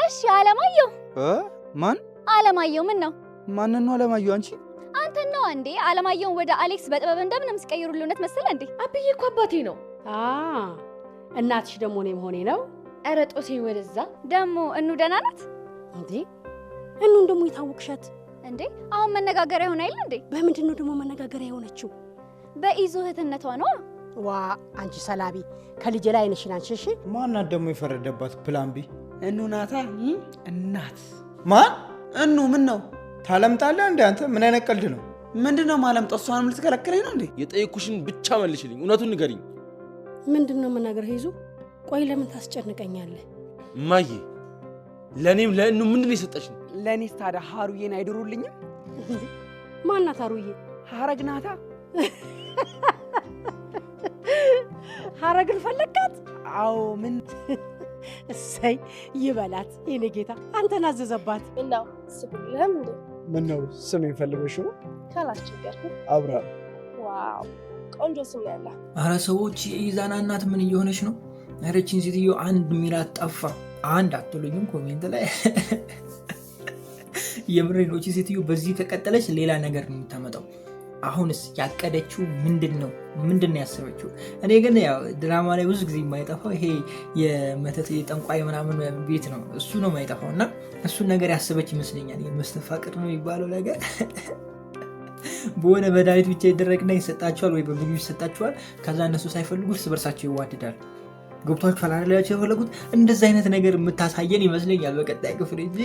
እሺ አለማየሁ ማን አለማየሁ ምን ነው ማን ነው አለማየሁ አንቺ አንተ ነው እንዴ አለማየሁን ወደ አሌክስ በጥበብ እንደምንም ስቀይሩልነት መሰለ እንዴ አብዬ እኮ አባቴ ነው እናትሽ ደሞ ነው መሆኔ ነው ኧረ ጦሴ ወደዛ ደሞ እኑ ደህና ናት እንዴ እኑን ደሞ ይታወቅሻት እንዴ አሁን መነጋገሪያ ሆነ አይደል እንዴ በምንድን ነው ደሞ መነጋገሪያ የሆነችው በኢዞ እህትነቷ ነው ዋ አንቺ ሰላቢ ከልጄ ላይ አይነሽን አንቺ ማናት ደሞ የፈረደባት ፕላን ቢ እኑ ናታ እናት ማን እኑ ምን ነው ታለምጣለህ እንዴ አንተ ምን አይነት ቀልድ ነው ምንድነው ማለምጣው እሷንም ልትከለክለኝ ነው እንዴ የጠየኩሽን ብቻ መልሽልኝ እውነቱን ንገሪኝ ምንድነው መናገር ሄዙ ቆይ ለምን ታስጨንቀኛለህ ማዬ ለኔም ለእኑ ምንድነው የሰጠሽኝ ለኔስ ታዲያ ሀሩዬን አይድሩልኝም ማናት ሀሩዬ ሀረግ ናታ ሀረግን ፈለካት አዎ ምን እሰይ ይበላት የኔ ጌታ አንተን አዘዘባት እናው ስብልህም እንዴ ምን ነው ስም ይፈልገሽ ነው ካላስቸገርኩ አብራ ዋው ቆንጆ ስም ያለ አረ ሰዎች ኢዛና እናት ምን እየሆነች ነው አረችን ሴትዮ አንድ ሚላት ጠፋ አንድ አትሉኝም ኮሜንት ላይ የምሬኖች ሴትዮ በዚህ ከቀጠለች ሌላ ነገር ነው የምታመጣው አሁንስ ያቀደችው ምንድነው ያሰበችው እኔ ግን ያው ድራማ ላይ ብዙ ጊዜ የማይጠፋው ይሄ የመተት የጠንቋይ ምናምን ቤት ነው እሱ ነው የማይጠፋው እና እሱን ነገር ያሰበች ይመስለኛል የመስተፋቅር ነው የሚባለው ነገር በሆነ መድኃኒት ብቻ ይደረግና ይሰጣቸዋል ወይ በምግብ ይሰጣቸዋል ከዛ እነሱ ሳይፈልጉ እርስ በርሳቸው ይዋደዳሉ ገብቷችኋል አይደላችሁ የፈለጉት እንደዛ አይነት ነገር የምታሳየን ይመስለኛል በቀጣይ ክፍል እንጂ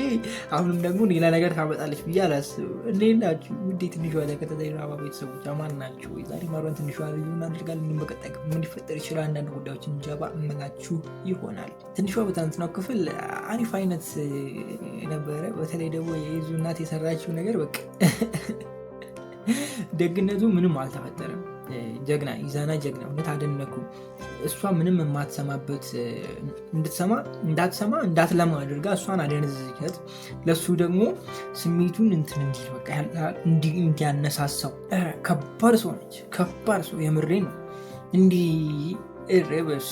አሁንም ደግሞ ሌላ ነገር ታመጣለች ብዬ አላስብም እንዴት ናችሁ ውዴ ትንሿ ተከታታይ ድራማ ቤተሰቦች አማን ናችሁ ዛሬ ማሯን ትንሿ ልዩ እናደርጋለን በቀጣይ ክፍል ምን ሊፈጠር ይችላል አንዳንድ ጉዳዮችን ጀባ እመናችሁ ይሆናል ትንሿ በትናንትናው ክፍል አሪፍ አይነት ነበረ በተለይ ደግሞ የይዙ እናት የሰራችው ነገር በቃ ደግነቱ ምንም አልተፈጠረም ጀግና ኢዛና ጀግና እውነት አደነኩ እሷ ምንም የማትሰማበት እንዳትሰማ አድርጋ እሷን አደነዘዘቻት ለሱ ደግሞ ስሜቱን እንትን እንዲል በቃ እንዲያነሳሳው ከባድ ሰው ነች ከባድ ሰው የምሬ ነው እንዲህ እረበስ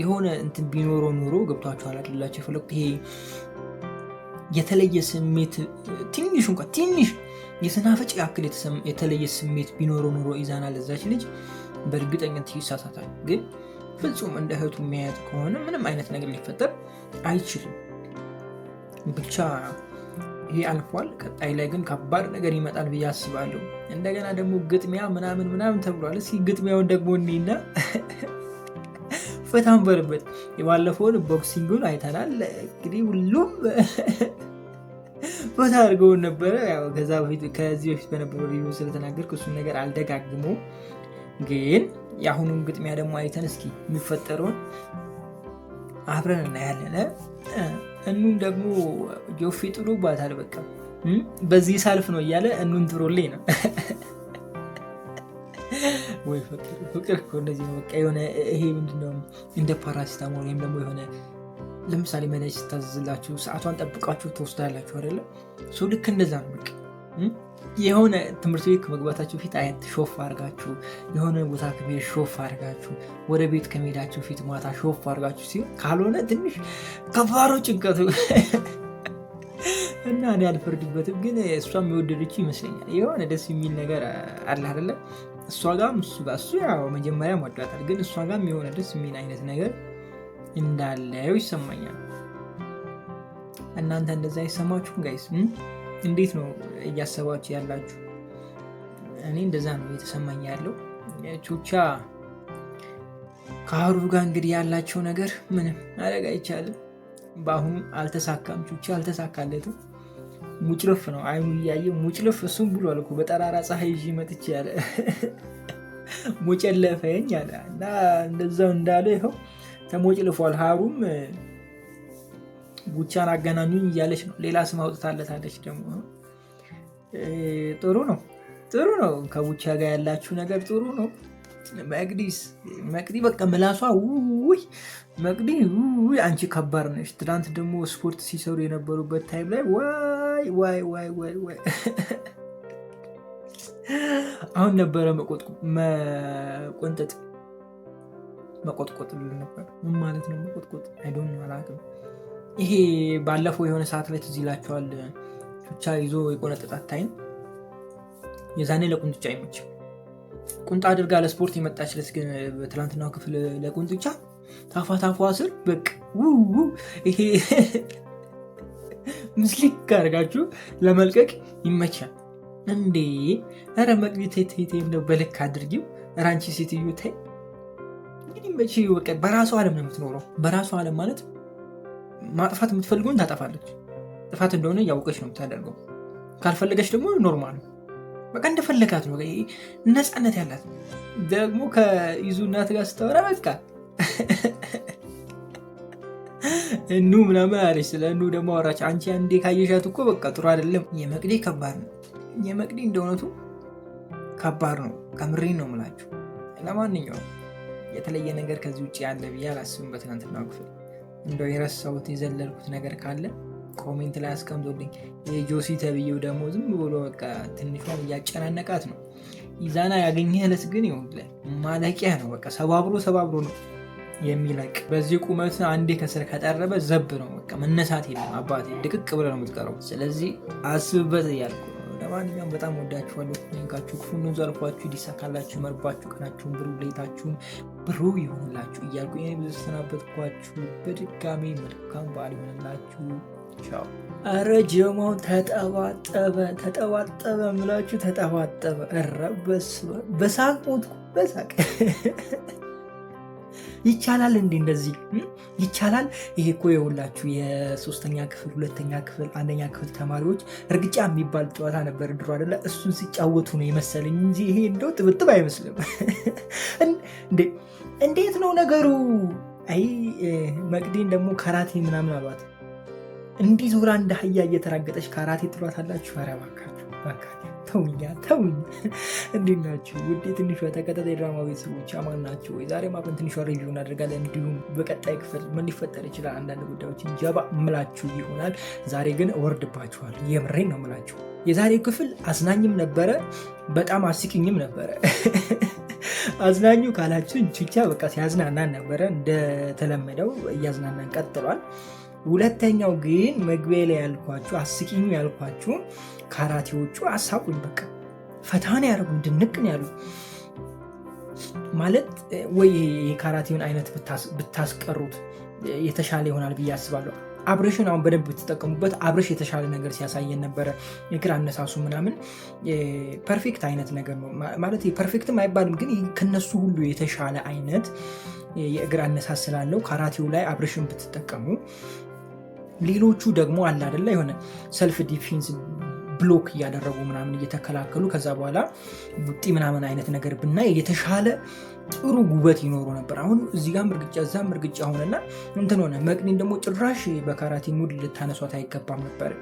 የሆነ እንትን ቢኖረው ኖሮ ገብቷችኋል አይደላችሁ የፈለኩት ይሄ የተለየ ስሜት ትንሽ እንኳን ትንሽ የሰናፍጭ ያክል የተለየ ስሜት ቢኖረው ኖሮ ኢዛና ለዛች ልጅ በእርግጠኝነት ይሳሳታል ግን ፍጹም እንደ እህቱ የሚያያት ከሆነ ምንም አይነት ነገር ሊፈጠር አይችልም ብቻ ይሄ አልፏል ቀጣይ ላይ ግን ከባድ ነገር ይመጣል ብዬ አስባለሁ እንደገና ደግሞ ግጥሚያ ምናምን ተብሏል እስኪ ግጥሚያውን ደግሞ እኔና ፈታን በርበት የባለፈውን ቦክሲንጉን አይተናል እንግዲህ ሁሉም ቦታ አድርገውን ነበረ ያው ከዚህ በፊት በነበረው ሪቪው ስለተናገርኩ እሱን ነገር አልደጋግሞ ግን የአሁኑን ግጥሚያ ደግሞ አይተን እስኪ የሚፈጠረውን አብረን እናያለን እኑን ደግሞ ጆፌ ጥሎባታል በቃ በዚህ ሳልፍ ነው እያለ እኑን ትሮልኝ ነው ወይ ፍቅር እኮ እንደዚህ ነው በቃ የሆነ ይሄ ምንድነው እንደ ፓራሲታሞል ወይም ደግሞ የሆነ ለምሳሌ መድኃኒት ስታዝዝላችሁ ሰዓቷን ጠብቃችሁ ትወስዳላችሁ አይደለም ሰው ልክ እንደዛ ነው በቃ የሆነ ትምህርት ቤት ከመግባታችሁ ፊት አየት ሾፍ አድርጋችሁ የሆነ ቦታ ከቤት ሾፍ አድርጋችሁ ወደ ቤት ከመሄዳችሁ ፊት ማታ ሾፍ አድርጋችሁ ሲሆን ካልሆነ ትንሽ ከባሮ ጭንቀቱ እና እኔ አልፈርድበትም ግን እሷም የወደደችው ይመስለኛል የሆነ ደስ የሚል ነገር አለ አይደለ እሷ ጋም እሱ ጋር እሱ ያው መጀመሪያ ወዷታል ግን እሷ ጋም የሆነ ደስ የሚል አይነት ነገር እንዳለው ይሰማኛል እናንተ እንደዛ ይሰማችሁም ጋይስ እንዴት ነው እያሰባችሁ ያላችሁ እኔ እንደዛ ነው የተሰማኝ ያለው ቹቻ ከሀሩ ጋር እንግዲህ ያላቸው ነገር ምንም ማድረግ አይቻልም በአሁኑ አልተሳካም ቹቻ አልተሳካለትም ሙጭልፍ ነው አይኑ እያየ ሙጭልፍ እሱም ብሏል እኮ በጠራራ ፀሐይ ይዤ መጥቼ ያለ ሙጨለፈኝ ያለ እና እንደዛው እንዳለ ይኸው ተሞጭልፏል ሀሩም ጉቻን አገናኙኝ እያለች ነው ሌላ ስም አውጥታለታለች ደግሞ ጥሩ ነው ከጉቻ ጋር ያላችሁ ነገር ጥሩ ነው መቅዲ በቃ ምላሷ ውይ መቅዲ አንቺ ከባድ ነሽ ትናንት ደግሞ ስፖርት ሲሰሩ የነበሩበት ታይም ላይ ዋይ አሁን ነበረ መቆጥቆጥ ነበር ምን ማለት ነው መቆጥቆጥ አይዶን አላውቅም ይሄ ባለፈው የሆነ ሰዓት ላይ ትዝ ይላችኋል ቹቻ ይዞ የቆነጠጣት ታይም የዛኔ ለቁንጥጫ አይመችም። ቁንጣ አድርጋ ለስፖርት የመጣች ለት ግን በትላንትናው ክፍል ለቁንጥጫ ታፋታፏ ስር በቃ ይሄ ምስሊክ አድርጋችሁ ለመልቀቅ ይመቻል እንዴ! ኧረ መቅዲ ተይ እንደው በልክ አድርጊው። ኧረ አንቺ ሴትዮ ተይ እንግዲህ መቼ በቃ በራሷ ዓለም ነው የምትኖረው። በራሷ ዓለም ማለት ማጥፋት የምትፈልገውን ታጠፋለች። ጥፋት እንደሆነ እያወቀች ነው የምታደርገው። ካልፈለገች ደግሞ ኖርማል ነው በቃ እንደፈለጋት ነው። ነፃነት ያላት ደግሞ ከይዙ እናት ጋር ስታወራ በቃ እኑ ምናምን አለች። ስለ እኑ ደግሞ አወራች። አንቺ አንዴ ካየሻት እኮ በቃ ጥሩ አይደለም። የመቅዲ ከባድ ነው። የመቅዲ እንደእውነቱ ከባድ ነው። ከምሬን ነው የምላችሁ። ለማንኛውም የተለየ ነገር ከዚህ ውጭ ያለ ብዬ አላስብም። በትናንትናው ክፍል እንደው የረሳሁት የዘለልኩት ነገር ካለ ኮሜንት ላይ አስቀምጦልኝ። የጆሲ ተብዬው ደግሞ ዝም ብሎ በቃ ትንሿን እያጨናነቃት ነው። ኢዛና ያገኘህ ዕለት ግን ይኸውልህ ማለቂያ ነው። በቃ ሰባብሮ ነው የሚለቅ። በዚህ ቁመት አንዴ ከስር ከጠረበ ዘብ ነው በቃ መነሳት የለም አባቴ፣ ድቅቅ ብለህ ነው የምትቀረው። ስለዚህ አስብበት እያልኩ ነው። ለማንኛውም በጣም ወዳችኋለሁ። ንካችሁ ክፉን ዘርፏችሁ ሊሳካላችሁ መርባችሁ ቀናችሁን ብሩ ሌታችሁን ብሩ ይሆንላችሁ እያልኩ ይህ ብዙ ተሰናበትኳችሁ። በድጋሚ መልካም በዓል ይሆንላችሁ። ቻው። አረ ጀማው ተጠባጠበ ምላችሁ ተጠባጠበ። ኧረ በሳቅ ሞትኩ በሳቅ። ይቻላል እንዴ እንደዚህ ይቻላል? ይሄ እኮ የሁላችሁ የሶስተኛ ክፍል 2ኛ ክፍል 1ኛ ክፍል ተማሪዎች እርግጫ የሚባል ጨዋታ ነበር ድሮ አይደለ? እሱን ሲጫወቱ ነው የመሰለኝ እንጂ ይሄ እንደው ጥብጥብ አይመስልም። እንዴት ነው ነገሩ? አይ መቅዲን ደግሞ ካራቴ ምናምን አሏት። እንዲህ ዙራ እንደ አህያ እየተራገጠች ካራቴ ትሏት አላችሁ። ኧረ እባካችሁ ተውኝ። እንዴት ናችሁ ውድ ትንሿ ተከታታይ ድራማ ቤተሰቦች አማን ናቸው? ዛሬ አብረን ትንሿ ሪቪው እናደርጋለን። እንዲሁም በቀጣይ ክፍል ምን ሊፈጠር ይችላል አንዳንድ ጉዳዮችን ጀባ ምላችሁ ይሆናል። ዛሬ ግን ወርድባችኋል። የምሬን ነው ምላችሁ። የዛሬው ክፍል አዝናኝም ነበረ፣ በጣም አስቂኝም ነበረ። አዝናኙ ካላችሁ ቹቻ በቃ ሲያዝናናን ነበረ። እንደተለመደው እያዝናናን ቀጥሏል። ሁለተኛው ግን መግቢያ ላይ ያልኳችሁ አስቂኙ ያልኳችሁ ካራቴዎቹ አሳቁኝ። በቃ ፈታን ያደርጉኝ፣ ድንቅን ያሉ ማለት ወይ የካራቴውን አይነት ብታስቀሩት የተሻለ ይሆናል ብዬ አስባለሁ። አብርሽን አሁን በደንብ ብትጠቀሙበት አብርሽ የተሻለ ነገር ሲያሳየን ነበረ። የእግር አነሳሱ ምናምን ፐርፌክት አይነት ነገር ነው ማለት ፐርፌክትም አይባልም፣ ግን ከነሱ ሁሉ የተሻለ አይነት የእግር አነሳስ ስላለው ካራቴው ላይ አብርሽን ብትጠቀሙ። ሌሎቹ ደግሞ አለ አይደለ የሆነ ሰልፍ ዲፌንስ ብሎክ እያደረጉ ምናምን እየተከላከሉ ከዛ በኋላ ቡጢ ምናምን አይነት ነገር ብናይ የተሻለ ጥሩ ጉበት ይኖሩ ነበር። አሁን እዚህ ጋር እርግጫ እዛም እርግጫ ሆነና እንትን ሆነ። መቅዲን ደግሞ ጭራሽ በካራቴ ሙድ ልታነሷት አይገባም ነበር።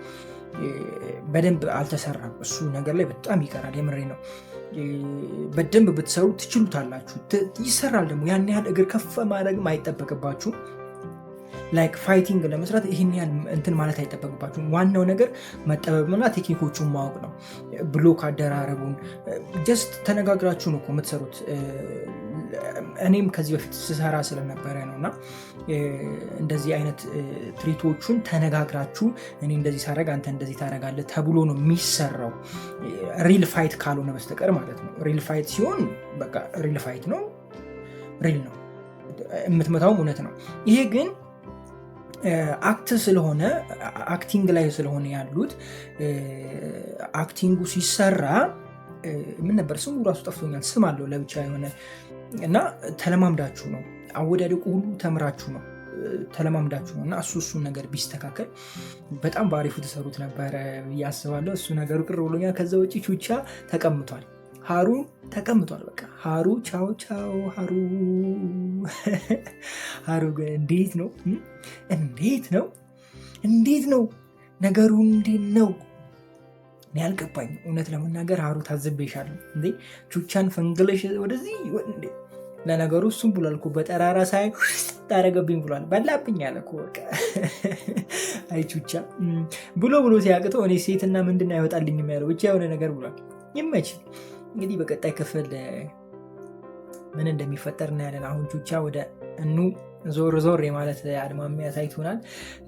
በደንብ አልተሰራም። እሱ ነገር ላይ በጣም ይቀራል። የምሬ ነው። በደንብ ብትሰሩ ትችሉታላችሁ። ይሰራል ደግሞ ያን ያህል እግር ከፍ ማድረግም አይጠበቅባችሁም። ላይክ ፋይቲንግ ለመስራት ይህን ያህል እንትን ማለት አይጠበቅባችሁም። ዋናው ነገር መጠበብና ቴክኒኮቹን ማወቅ ነው። ብሎክ አደራረቡን ጀስት ተነጋግራችሁ ነው የምትሰሩት። እኔም ከዚህ በፊት ስሰራ ስለነበረ ነው እና እንደዚህ አይነት ትሪቶቹን ተነጋግራችሁ እኔ እንደዚህ ሳረግ አንተ እንደዚህ ታረጋለህ ተብሎ ነው የሚሰራው። ሪል ፋይት ካልሆነ በስተቀር ማለት ነው። ሪል ፋይት ሲሆን በቃ ሪል ፋይት ነው፣ ሪል ነው፣ የምትመታውም እውነት ነው። ይሄ ግን አክት ስለሆነ አክቲንግ ላይ ስለሆነ ያሉት አክቲንጉ ሲሰራ ምን ነበር ስሙ ራሱ ጠፍቶኛል። ስም አለው ለብቻ የሆነ እና ተለማምዳችሁ ነው አወዳደቁ ሁሉ ተምራችሁ ነው ተለማምዳችሁ ነው እና እሱን ነገር ቢስተካከል በጣም በአሪፉ ተሰሩት ነበረ ያስባለሁ። እሱ ነገሩ ቅር ብሎኛል። ከዛ ውጭ ቹቻ ተቀምጧል፣ ሃሩ ተቀምጧል። በቃ ሃሩ ቻው ሃሩ ግን እንዴት ነው ነገሩ? እንዴት ነው እኔ አልገባኝ። እውነት ለመናገር ሃሩ ታዝቤሻለሁ እንዴ ቹቻን ፈንግለሽ ወደዚህ እንዴ። ለነገሩ እሱም ብሏል እኮ በጠራራ ሳይ ታረገብኝ ብሏል። በላብኝ ያለ እኮ በቃ አይ ቹቻ ብሎ ሲያቅተው እኔ ሴትና ምንድን አይወጣልኝም ያለው ብቻ የሆነ ነገር ብሏል። ይመች እንግዲህ በቀጣይ ክፍል ምን እንደሚፈጠር እናያለን። አሁን ቹቻ ወደ እኑ ዞር የማለት አድማሚ ያሳይቶናል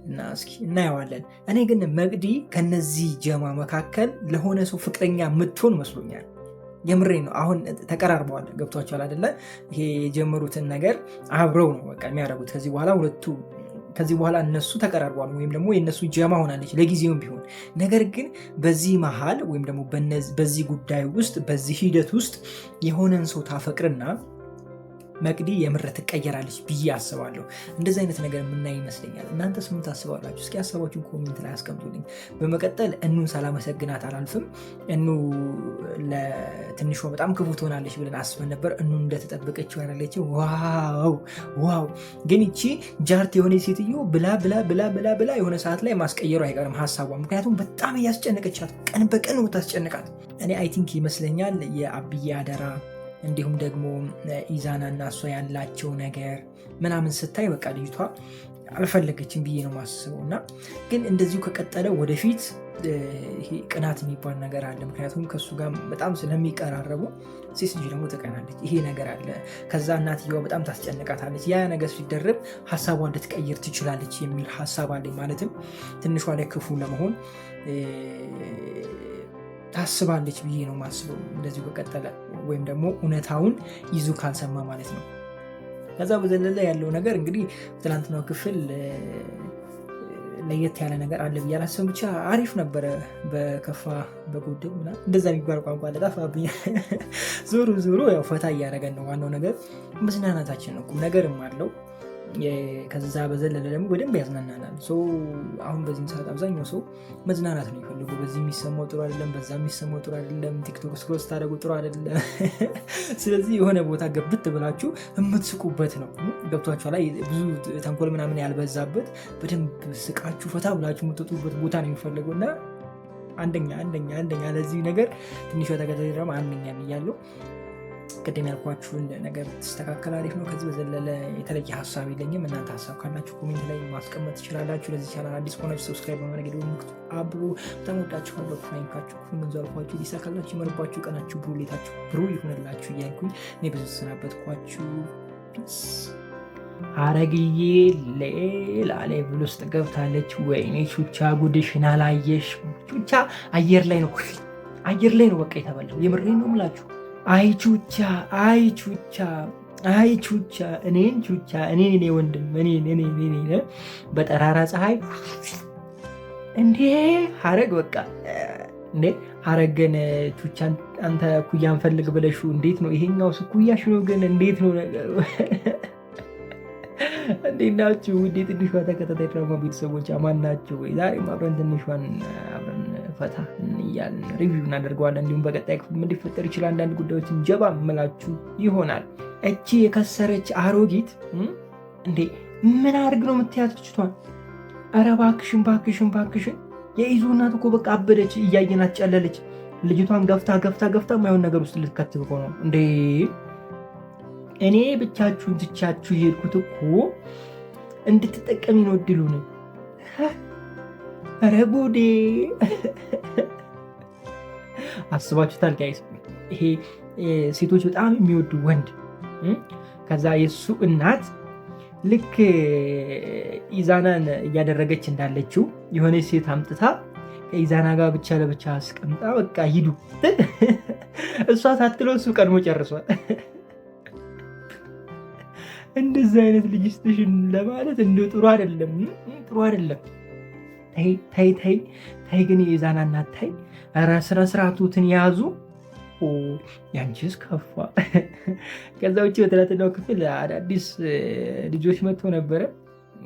እና እስኪ እናየዋለን። እኔ ግን መቅዲ ከነዚህ ጀማ መካከል ለሆነ ሰው ፍቅረኛ የምትሆን መስሎኛል። የምሬ ነው። አሁን ተቀራርበዋል። ገብቷቸዋል አይደለ? ይሄ የጀመሩትን ነገር አብረው ነው በቃ የሚያደርጉት። ከዚህ በኋላ እነሱ ተቀራርበዋል ወይም ደግሞ የእነሱ ጀማ ሆናለች ለጊዜውም ቢሆን። ነገር ግን በዚህ መሀል ወይም ደግሞ በዚህ ጉዳይ ውስጥ በዚህ ሂደት ውስጥ የሆነን ሰው ታፈቅርና መቅዲ የምር ትቀየራለች ብዬ አስባለሁ። እንደዚህ አይነት ነገር የምናይ ይመስለኛል። እናንተስ ምን ታስባላችሁ? እስኪ ሀሳባችሁን ኮሜንት ላይ አስቀምጡልኝ። በመቀጠል እኑን ሳላመሰግናት አላልፍም። እኑ ለትንሿ በጣም ክፉ ትሆናለች ብለን አስበን ነበር። እኑ እንደተጠበቀችው ያላለችው ዋው! ግን ይቺ ጃርት የሆነ ሴትዮ ብላ የሆነ ሰዓት ላይ ማስቀየሩ አይቀርም ሀሳቧ። ምክንያቱም በጣም እያስጨነቀቻት ቀን በቀን ነው ታስጨንቃት። እኔ አይ ቲንክ ይመስለኛል የአብዬ አደራ እንዲሁም ደግሞ ኢዛና እና እሷ ያላቸው ነገር ምናምን ስታይ በቃ ልጅቷ አልፈለገችም ብዬ ነው ማስበው። እና ግን እንደዚሁ ከቀጠለ ወደፊት ይሄ ቅናት የሚባል ነገር አለ። ምክንያቱም ከእሱ ጋር በጣም ስለሚቀራረቡ ሴት ልጅ ደግሞ ትቀናለች። ይሄ ነገር አለ። ከዛ እናትየዋ በጣም ታስጨንቃታለች። ያ ነገር ሲደረብ ሀሳቧን ልትቀይር ትችላለች የሚል ሀሳብ አለኝ። ማለትም ትንሿ ላይ ክፉ ለመሆን ታስባለች ብዬ ነው ማስበው። እንደዚሁ ከቀጠለ ወይም ደግሞ እውነታውን ይዙ ካልሰማ ማለት ነው። ከዛ በዘለለ ያለው ነገር እንግዲህ ትናንትናው ክፍል ለየት ያለ ነገር አለ ብዬ አላስብም። ብቻ አሪፍ ነበረ። በከፋ በጎደል ምናምን እንደዛ የሚባል ቋንቋ ለጣፋብኝ። ዞሮ ያው ፈታ እያደረገን ነው። ዋናው ነገር መዝናናታችን ነው። ቁም ነገርም አለው። ከዛ በዘለለ ደግሞ በደንብ ያዝናናናል። አሁን በዚህም ሰዓት አብዛኛው ሰው መዝናናት ነው የሚፈልጉ። በዚህ የሚሰማው ጥሩ አይደለም፣ በዛ የሚሰማው ጥሩ አይደለም፣ ቲክቶክ ስክሮል ስታደርጉ ጥሩ አይደለም። ስለዚህ የሆነ ቦታ ገብት ብላችሁ የምትስቁበት ነው። ገብቷችሁ ላይ ብዙ ተንኮል ምናምን ያልበዛበት በደንብ ስቃችሁ ፈታ ብላችሁ የምትወጡበት ቦታ ነው የሚፈልገው እና አንደኛ ለዚህ ነገር ትንሿ ተከታታይ ድራማ አንደኛ ብያለሁ። ቅድም ያልኳችሁን ነገር ተስተካከል አሪፍ ነው። ከዚህ በዘለለ የተለየ ሀሳብ የለኝም። እናንተ ሀሳብ ካላችሁ ኮሜንት ላይ ማስቀመጥ ትችላላችሁ። ለዚህ ቻናል አዲስ ከሆናችሁ ሰብስክራይብ በማድረግ ምክቱ አብሮ በጣም ወዳችኋለሁ። ፍራንካችሁ ሁሉን ዘርፏችሁ ሊሳካላችሁ ይመርባችሁ። ቀናችሁ ብሩ ሌታችሁ ብሩ ይሁንላችሁ እያልኩኝ እኔ ብዙ ተሰናበትኳችሁ። ፒስ። ሐረግዬ ሌላ ሌቭል ውስጥ ገብታለች። ወይኔ ቹቻ ጉድሽን አላየሽ? ቹቻ አየር ላይ ነው በቃ የተባለው። የምሬን ነው የምላችሁ። አይ ቹቻ እኔን ወንድም እኔን በጠራራ ፀሐይ እንዴ ሐረግ በቃ እንዴ ሐረግ ግን ቹቻን አንተ ኩያን ፈልግ ብለሽ እንዴት ነው ይሄኛው ኩያሽ ነው ግን እንዴት ነው ነገሩ? እንዴት ናችሁ? ውዴ ትንሿ ተከታታይ ድራማ ቤተሰቦች አማን ናቸው ወይ? ዛሬም አብረን ትንሿን አብረን ፈታ እያልን ሪቪው እናደርገዋለን። እንዲሁም በቀጣይ ክፍል ምን ሊፈጠር ይችላል አንዳንድ ጉዳዮችን ጀባ ምላችሁ ይሆናል። እቺ የከሰረች አሮጊት እንዴ ምን አድርግ ነው የምትያት ልጅቷን? ኧረ እባክሽን የይዙ እናት እኮ በቃ አበደች። እያየናት ጨለለች። ልጅቷን ገፍታ ማይሆን ነገር ውስጥ ልትከትብ እኮ ነው እንዴ። እኔ ብቻችሁን ትቻችሁ የሄድኩት እኮ እንድትጠቀሚ ነው እድሉን። ኧረ ጉዴ! አስባችሁታል ጋይስ? ይሄ ሴቶች በጣም የሚወዱ ወንድ ከዛ የሱ እናት ልክ ኢዛናን እያደረገች እንዳለችው የሆነች ሴት አምጥታ ከኢዛና ጋር ብቻ ለብቻ አስቀምጣ በቃ ሂዱ እሷ ሳትለው እሱ ቀድሞ ጨርሷል። እንደዚህ አይነት ልጅስትሽን ለማለት እንደው ጥሩ አይደለም። ተይ ግን የኢዛና እናት ተይ። ኧረ ስነ ስርዓቱን ያዙ። ያንቺስ ከፋ። ከዛ ውጭ በትናንትናው ክፍል አዳዲስ ልጆች መጥቶ ነበረ።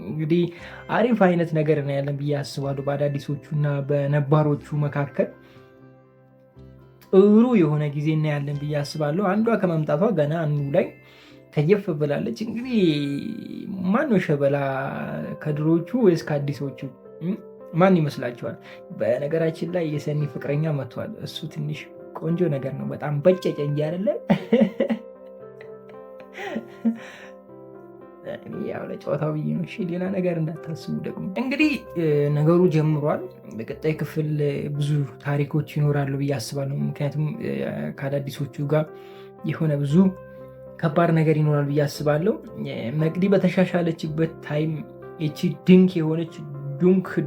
እንግዲህ አሪፍ አይነት ነገር ነው ያለን ብዬ አስባለሁ። በአዳዲሶቹ እና በነባሮቹ መካከል ጥሩ የሆነ ጊዜ እናያለን ብዬ አስባለሁ። አንዷ ከመምጣቷ ገና አኑ ላይ ከየፍ ብላለች። እንግዲህ ማን ነው ሸበላ ከድሮቹ ወይስ ከአዲሶቹ ማን ይመስላችኋል? በነገራችን ላይ የሰኒ ፍቅረኛ መጥቷል። እሱ ትንሽ ቆንጆ ነገር ነው። በጣም በጨጨ እንጂ አይደለ? ያው ለጨዋታው ብዬ ነው። እሺ ሌላ ነገር እንዳታስቡ። ደግሞ እንግዲህ ነገሩ ጀምሯል። በቀጣይ ክፍል ብዙ ታሪኮች ይኖራሉ ብዬ አስባለሁ። ምክንያቱም ከአዳዲሶቹ ጋር የሆነ ብዙ ከባድ ነገር ይኖራል ብዬ አስባለሁ። መቅዲ በተሻሻለችበት ታይም እቺ ድንክ የሆነች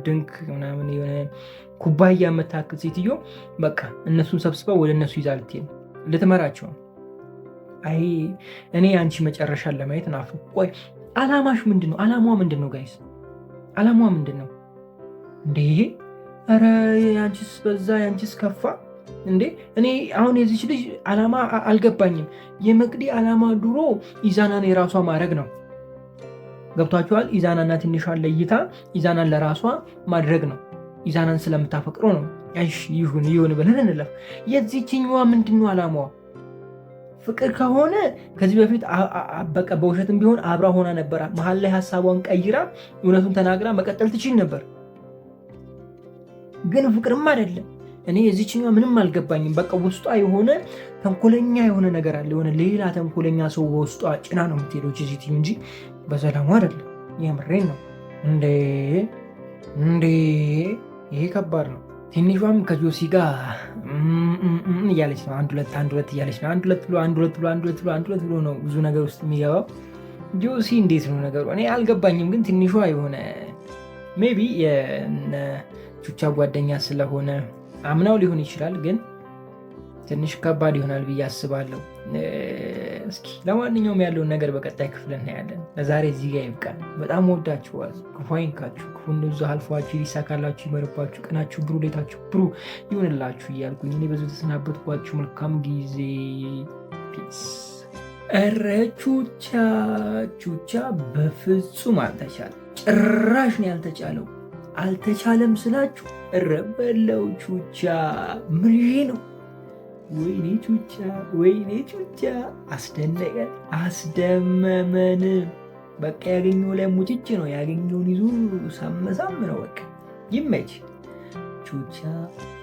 ድንክ ምናምን የሆነ ኩባያ የምታክል ሴትዮ በቃ እነሱን ሰብስበው ወደ እነሱ ይዛ ልትመራቸው። አይ እኔ አንቺ መጨረሻን ለማየት ናፍቆ። ቆይ አላማሽ ምንድን ነው? አላማዋ ምንድን ነው ጋይስ? አላማዋ ምንድን ነው እንዴ? ኧረ ያንቺስ በዛ፣ ያንቺስ ከፋ እንዴ! እኔ አሁን የዚች ልጅ አላማ አልገባኝም። የመቅዲ አላማ ድሮ ኢዛናን የራሷ ማድረግ ነው። ገብቷችኋል? ኢዛናና ትንሿን ለይታ ኢዛናን ለራሷ ማድረግ ነው። ኢዛናን ስለምታፈቅረው ነው። እሺ ይሁን ብለን እንለፍ። የዚችኛዋ ምንድን ነው አላማዋ? ፍቅር ከሆነ ከዚህ በፊት በቃ በውሸትም ቢሆን አብራ ሆና ነበር። መሀል ላይ ሀሳቧን ቀይራ እውነቱን ተናግራ መቀጠል ትችል ነበር። ግን ፍቅርም አይደለም። እኔ የዚችኛዋ ምንም አልገባኝም። በቃ ውስጧ የሆነ ተንኮለኛ የሆነ ነገር አለ። የሆነ ሌላ ተንኮለኛ ሰው በውስጧ ጭና ነው የምትሄደው ሴትዮ እንጂ በሰላሙ አይደለም። የምሬን ነው እንዴ! ይሄ ከባድ ነው። ትንሿም ከጆሲ ጋር እያለች ነው። አንድ ሁለት እያለች ነው። አንድ ሁለት ብሎ ነው ብዙ ነገር ውስጥ የሚገባው። ጆሲ እንዴት ነው ነገሩ? እኔ አልገባኝም። ግን ትንሿ የሆነ ሜቢ የቹቻ ጓደኛ ስለሆነ አምናው ሊሆን ይችላል። ግን ትንሽ ከባድ ይሆናል ብዬ አስባለሁ። እስኪ ለማንኛውም ያለውን ነገር በቀጣይ ክፍል እናያለን። ለዛሬ እዚህ ጋር ይብቃል። በጣም ወዳችኋል። ክፉ አይንካችሁ፣ ክፉ እንደዛ አልፏችሁ፣ ይሳካላችሁ፣ ይመርባችሁ፣ ቀናችሁ ብሩ፣ ሌታችሁ ብሩ ይሆንላችሁ እያልኩኝ እኔ በዚህ ተሰናበትኳችሁ። መልካም ጊዜ። ፒስ። ኧረ ቹቻ በፍጹም አልተቻለም። ጭራሽ ነው ያልተቻለው። አልተቻለም ስላችሁ ኧረ በለው ቹቻ ምርዤ ነው። ወይኔ ቹቻ አስደነቀን፣ አስደመመን። በቃ ያገኘው ላይ ሙጭጭ ነው። ያገኘውን ይዞ ሳመሳም ነው። በቃ ይመች ቹቻ።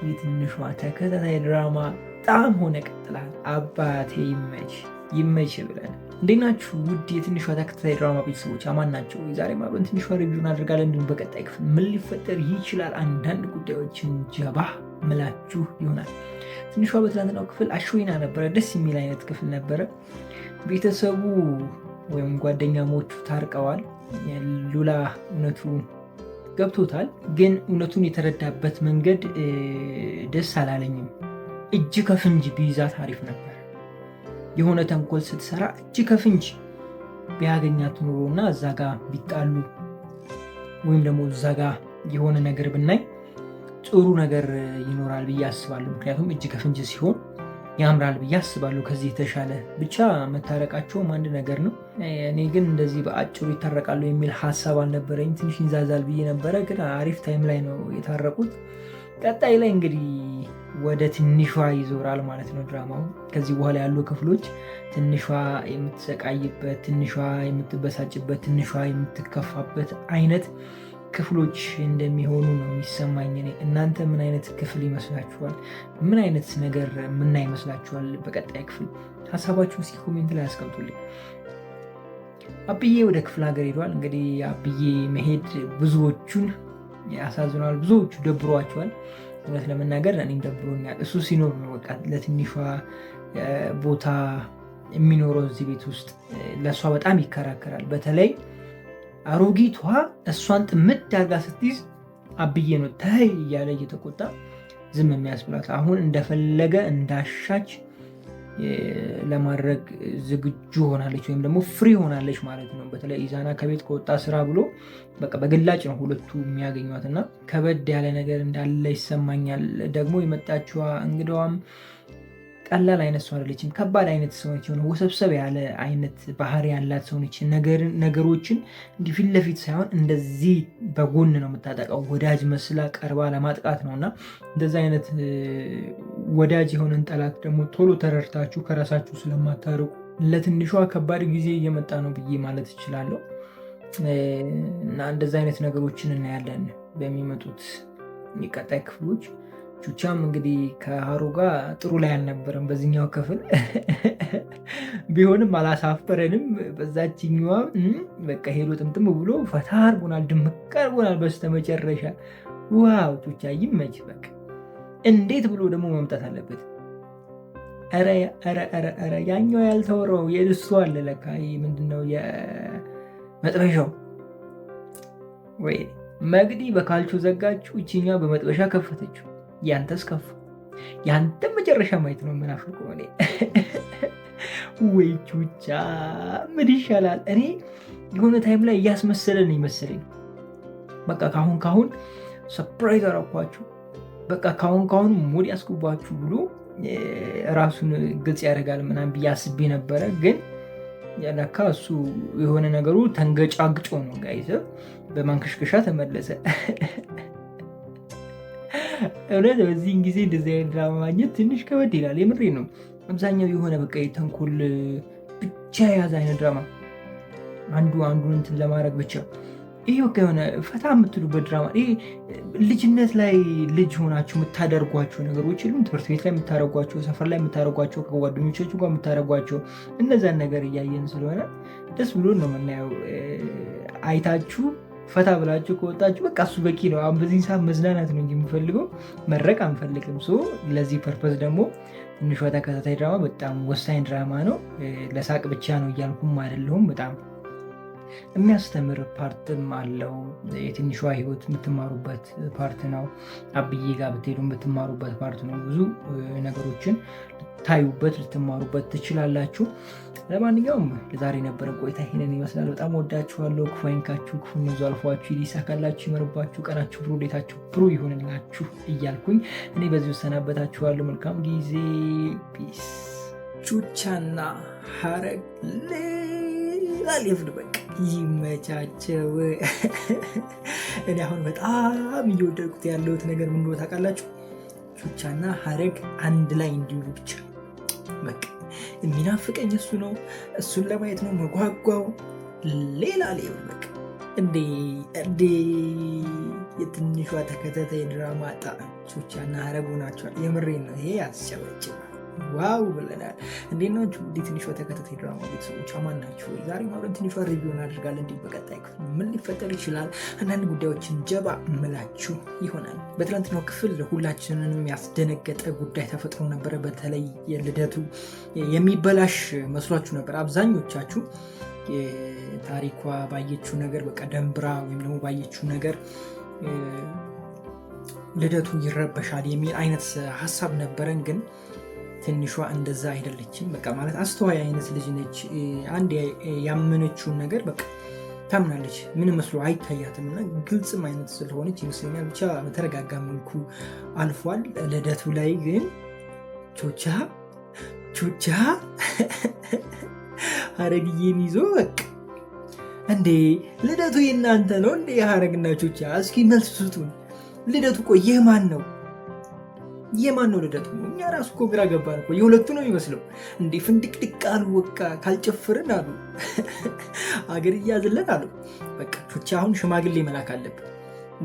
የትንሿ ተከታታይ ድራማ በጣም ሆነ ቀጥላል። አባቴ ይመች ብለን እንዴት ናችሁ ውድ የትንሿ ተከታታይ ድራማ ቤተሰቦች? አማን ናቸው። የዛሬ ማብረን ትንሿ ሪቪውን አድርጋለን። እንዲሁም በቀጣይ ክፍል ምን ሊፈጠር ይችላል አንዳንድ ጉዳዮችን ጀባ ምላችሁ ይሆናል። ትንሿ በትናንትናው ክፍል አሾይና ነበረ። ደስ የሚል አይነት ክፍል ነበረ። ቤተሰቡ ወይም ጓደኛሞቹ ታርቀዋል። ሉላ እውነቱ ገብቶታል። ግን እውነቱን የተረዳበት መንገድ ደስ አላለኝም። እጅ ከፍንጅ ቢይዛት አሪፍ ነበር። የሆነ ተንኮል ስትሰራ እጅ ከፍንጅ ቢያገኛት ኑሮ እና እዛ ጋ ቢጣሉ ወይም ደግሞ እዛ ጋ የሆነ ነገር ብናይ ጥሩ ነገር ይኖራል ብዬ አስባለሁ። ምክንያቱም እጅ ከፍንጅ ሲሆን ያምራል ብዬ አስባለሁ። ከዚህ የተሻለ ብቻ መታረቃቸውም አንድ ነገር ነው። እኔ ግን እንደዚህ በአጭሩ ይታረቃሉ የሚል ሀሳብ አልነበረኝ። ትንሽ ይንዛዛል ብዬ ነበረ፣ ግን አሪፍ ታይም ላይ ነው የታረቁት። ቀጣይ ላይ እንግዲህ ወደ ትንሿ ይዞራል ማለት ነው ድራማው። ከዚህ በኋላ ያሉ ክፍሎች ትንሿ የምትሰቃይበት፣ ትንሿ የምትበሳጭበት፣ ትንሿ የምትከፋበት አይነት ክፍሎች እንደሚሆኑ ነው የሚሰማኝ። እናንተ ምን አይነት ክፍል ይመስላችኋል? ምን አይነት ነገር ምና ይመስላችኋል? በቀጣይ ክፍል ሀሳባችሁ እስኪ ኮሜንት ላይ አስቀምጡልኝ። አብዬ ወደ ክፍለ ሀገር ሄዷል። እንግዲህ አብዬ መሄድ ብዙዎቹን ያሳዝነዋል፣ ብዙዎቹ ደብሯቸዋል። እውነት ለመናገር እኔም ደብሮኛል። እሱ ሲኖር ነው በቃ ለትንሿ ቦታ የሚኖረው እዚህ ቤት ውስጥ። ለእሷ በጣም ይከራከራል። በተለይ አሮጊቷ እሷን ጥምድ አድርጋ ስትይዝ አብዬ ነው ተይ እያለ እየተቆጣ ዝም የሚያስብላት። አሁን እንደፈለገ እንዳሻች ለማድረግ ዝግጁ ሆናለች፣ ወይም ደግሞ ፍሪ ሆናለች ማለት ነው። በተለይ ኢዛና ከቤት ከወጣ ስራ ብሎ በቃ በግላጭ ነው ሁለቱ የሚያገኟት እና ከበድ ያለ ነገር እንዳለ ይሰማኛል። ደግሞ የመጣችዋ እንግዳዋም ቀላል አይነት ሰው አይደለችም። ከባድ አይነት ሰው ነች። የሆነ ወሰብሰብ ያለ አይነት ባህሪ ያላት ሰው ነች። ነገሮችን እንዲህ ፊት ለፊት ሳይሆን እንደዚህ በጎን ነው የምታጠቃው። ወዳጅ መስላ ቀርባ ለማጥቃት ነው እና እንደዚህ አይነት ወዳጅ የሆነን ጠላት ደግሞ ቶሎ ተረድታችሁ ከራሳችሁ ስለማታርቁ ለትንሿ ከባድ ጊዜ እየመጣ ነው ብዬ ማለት እችላለሁ። እና እንደዚህ አይነት ነገሮችን እናያለን በሚመጡት የቀጣይ ክፍሎች። ቹቻም እንግዲህ ከሀሩ ጋር ጥሩ ላይ አልነበረም በዚህኛው ክፍል ቢሆንም አላሳፈረንም። በዛችኛዋ በቃ ሄዶ ጥምጥም ብሎ ፈታ አድርጎናል፣ ድምቅ አድርጎናል በስተመጨረሻ። ዋው ቹቻ ይመች። በቃ እንዴት ብሎ ደግሞ መምጣት አለበት ኧረ ያኛው ያልተወራው የእሱ አለ ለካ። ይሄ ምንድነው የመጥበሻው? ወይ መግዲ በካልቾ ዘጋችሁ፣ እቺኛ በመጥበሻ ከፈተችው። ያንተስ ከፋ። ያንተ መጨረሻ ማየት ነው የምናፍቀው እኔ። ወይ ቹቻ ምን ይሻላል? እኔ የሆነ ታይም ላይ እያስመሰለ ነው ይመስለኝ። በቃ ካሁን ሰፕራይዝ አረኳችሁ፣ በቃ ካሁን ሙድ ያስገባችሁ ብሎ ራሱን ግልጽ ያደርጋል ምናምን ብዬ አስቤ ነበረ። ግን ለካ እሱ የሆነ ነገሩ ተንገጫግጮ ነው ጋይዘ በማንከሽከሻ ተመለሰ። እውነት በዚህን ጊዜ እንደዚህ አይነት ድራማ ማግኘት ትንሽ ከበድ ይላል። የምሬ ነው። አብዛኛው የሆነ በቃ የተንኮል ብቻ የያዘ አይነት ድራማ አንዱን እንትን ለማድረግ ብቻ። ይህ በቃ የሆነ ፈታ የምትሉበት ድራማ። ይሄ ልጅነት ላይ ልጅ ሆናችሁ የምታደርጓቸው ነገሮች የሉም? ትምህርት ቤት ላይ የምታደርጓቸው፣ ሰፈር ላይ የምታደርጓቸው፣ ከጓደኞቻችሁ ጋር የምታደርጓቸው እነዛን ነገር እያየን ስለሆነ ደስ ብሎ ነው የምናየው። አይታችሁ ፈታ ብላችሁ ከወጣችሁ በቃ እሱ በቂ ነው። አሁን በዚህ ሰዓት መዝናናት ነው እንጂ የምፈልገው መረቅ አንፈልግም። ለዚህ ፐርፐዝ ደግሞ ትንሿ ተከታታይ ድራማ በጣም ወሳኝ ድራማ ነው። ለሳቅ ብቻ ነው እያልኩም አይደለሁም። በጣም የሚያስተምር ፓርትም አለው። የትንሿ ህይወት የምትማሩበት ፓርት ነው። አብዬ ጋር ብትሄዱ የምትማሩበት ፓርት ነው። ብዙ ነገሮችን ልታዩበት ልትማሩበት ትችላላችሁ። ለማንኛውም ለዛሬ የነበረን ቆይታ ይህንን ይመስላል። በጣም ወዳችኋለሁ። ክፉ አይንካችሁ፣ ክፉ ነዙ አልፏችሁ፣ ይሳካላችሁ፣ ይመርባችሁ፣ ቀናችሁ ብሩ፣ ሌታችሁ ብሩ ይሆንላችሁ እያልኩኝ እኔ በዚህ እሰናበታችኋለሁ። መልካም ጊዜ። ፒስ። ቹቻና ሀረግ ሌላ ሌቭል በቃ ይመቻቸው። እኔ አሁን በጣም እየወደድኩት ያለሁት ነገር ምን እንደሆነ ታውቃላችሁ? ቹቻና ሀረግ አንድ ላይ እንዲውሉ ብቻ በቃ የሚናፍቀኝ እሱ ነው። እሱን ለማየት ነው መጓጓው። ሌላ ሌቭል በቃ እንዴ የትንሿ ተከታታይ ድራማ ጣዕም ቹቻና ሀረግ ናቸዋል። የምሬን ነው። ይሄ ያስጨበጭባል። ዋው ብለናል። እንዴት ናችሁ? ትንሿ ተከታታይ ድራማ ቤተሰቦች አማን ናችሁ? ዛሬ ማብረን ትንሿ ሪቪው እናደርጋለን። እንዲህ በቀጣይ ክፍል ምን ሊፈጠር ይችላል አንዳንድ ጉዳዮችን ጀባ ምላችሁ ይሆናል። በትናንትናው ክፍል ሁላችንንም ያስደነገጠ ጉዳይ ተፈጥሮ ነበረ። በተለይ የልደቱ የሚበላሽ መስሏችሁ ነበር አብዛኞቻችሁ። ታሪኳ ባየችው ነገር በቃ ደንብራ ወይም ደግሞ ባየችው ነገር ልደቱ ይረበሻል የሚል አይነት ሀሳብ ነበረን። ግን ትንሿ እንደዛ አይደለችም። በቃ ማለት አስተዋይ አይነት ልጅ ነች። አንድ ያመነችውን ነገር በቃ ታምናለች። ምን መስሎ አይታያትም እና ግልጽም አይነት ስለሆነች ይመስለኛል። ብቻ በተረጋጋ መልኩ አልፏል። ልደቱ ላይ ግን ቹቻ ሀረግዬን ይዞ በቃ እንዴ ልደቱ የእናንተ ነው እንዴ? የሀረግና ቹቻ እስኪ መልስ ስጡን። ልደቱ ቆይ የማን ነው? የማን ነው ልደቱ? እኛ ራሱ እኮ ግራ ገባን እኮ። የሁለቱ ነው የሚመስለው እንዴ? ፍንድቅድቅ አሉ። በቃ ካልጨፍርን አሉ አገር እያዝለን አሉ። በቃ ቹቻ አሁን ሽማግሌ መላክ አለብን።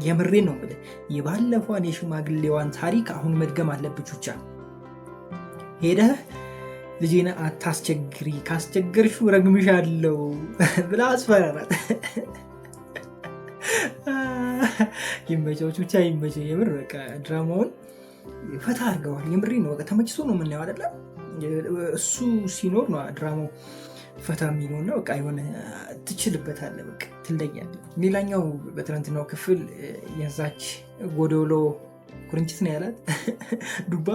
የምሬን ነው የምልህ። የባለፈዋን የሽማግሌዋን ታሪክ አሁን መድገም አለብህ ቹቻ። ሄደህ ልጄን አታስቸግሪ፣ ካስቸገርሽው ረግምሻለሁ ብላ አስፈራራት። ይመቸው ቹቻ ይመቸው። የምር በቃ ድራማውን ፈታ አድርገዋል። የምሬ ነው። በቃ ተመችቶ ነው የምናየው አይደለ? እሱ ሲኖር ነው ድራማው ፈታ የሚለውና በቃ የሆነ ትችልበታለህ፣ በቃ ትለያለህ። ሌላኛው በትናንትናው ክፍል የዛች ጎዶሎ ኩርንችት ነው ያላት ዱባ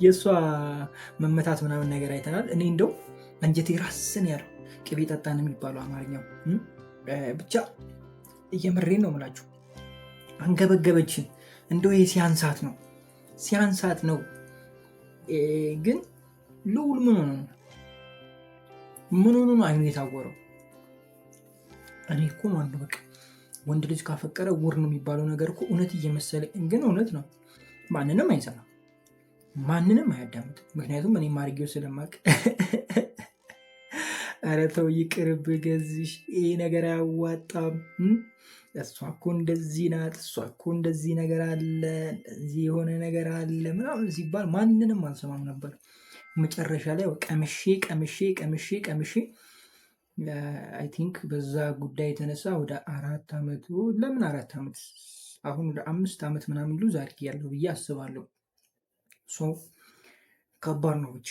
የእሷ መመታት ምናምን ነገር አይተናል። እኔ እንደው አንጀቴ ራስን ያለው ቅቤ ጠጣን የሚባለው አማርኛው ብቻ እየምሬን ነው የምላችሁ። አንገበገበችን። እንደው ይሄ ሲያንሳት ነው። ግን ልውል ምን ሆኖ ነው አይኑ የታወረው? እኔ እኮ ማነው በቃ ወንድ ልጅ ካፈቀረ ውር ነው የሚባለው ነገር እኮ እውነት እየመሰለ ግን እውነት ነው። ማንንም አይሰማም፣ ማንንም አያዳምጥም። ምክንያቱም እኔ ማርጌው ስለማቅ ኧረ ተው ይቅርብ ገዝሽ፣ ይሄ ነገር አያዋጣም። እሷ እኮ እንደዚህ ናት፣ እሷ እኮ እንደዚህ ነገር አለ፣ እንደዚህ የሆነ ነገር አለ ምናምን ሲባል ማንንም አልሰማም ነበር። መጨረሻ ላይ ቀምሼ አይ ቲንክ በዛ ጉዳይ የተነሳ ወደ 4 ዓመት ለምን 4 ዓመት አሁን ወደ 5 ዓመት ምናምን ሉዝ አድርጌያለሁ ብዬ አስባለሁ። ከባድ ነው። ብቻ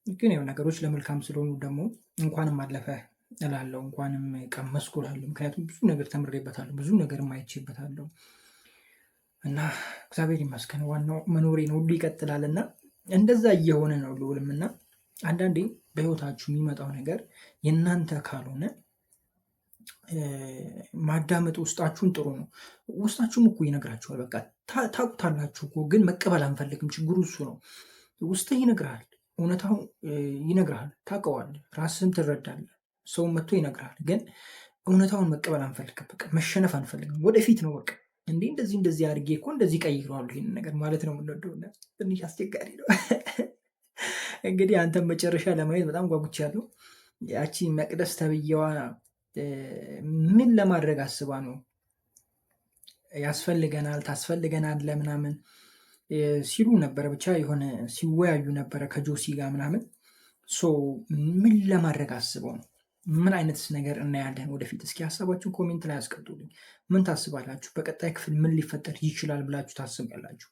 ግን ያው ነገሮች ለመልካም ስለሆኑ ደግሞ እንኳንም አለፈ እላለሁ፣ እንኳንም ቀመስኩ እላለሁ። ምክንያቱም ብዙ ነገር ተምሬበታለሁ፣ ብዙ ነገር ማይቼበታለሁ እና እግዚአብሔር ይመስገን ዋናው መኖሬ ነው። ሁሉ ይቀጥላል እና እንደዛ እየሆነ ነው ልውልም እና አንዳንዴ በህይወታችሁ የሚመጣው ነገር የእናንተ ካልሆነ ማዳመጥ ውስጣችሁን ጥሩ ነው። ውስጣችሁም እኮ ይነግራችኋል። በቃ ታውቁታላችሁ እኮ ግን መቀበል አንፈልግም። ችግሩ እሱ ነው። ውስጥህ ይነግርሃል፣ እውነታው ይነግርሃል፣ ታውቀዋለህ፣ ራስህን ትረዳለህ። ሰው መጥቶ ይነግርሃል፣ ግን እውነታውን መቀበል አንፈልግም። በቃ መሸነፍ አንፈልግም። ወደፊት ነው በቃ እንደዚህ አድርጌ እኮ እንደዚህ ቀይረዋለሁ ይህን ነገር ማለት ነው የምንወደው። ትንሽ አስቸጋሪ ነው። እንግዲህ አንተም መጨረሻ ለማየት በጣም ጓጉቻለሁ። ያቺ መቅደስ ተብዬዋ ምን ለማድረግ አስባ ነው ያስፈልገናል ታስፈልገናል ለምናምን ሲሉ ነበረ። ብቻ የሆነ ሲወያዩ ነበረ ከጆሲ ጋር ምናምን። ምን ለማድረግ አስበው ነው? ምን አይነት ነገር እናያለን ወደፊት? እስኪ ሀሳባችሁን ኮሜንት ላይ አስቀምጡልኝ። ምን ታስባላችሁ? በቀጣይ ክፍል ምን ሊፈጠር ይችላል ብላችሁ ታስባላችሁ?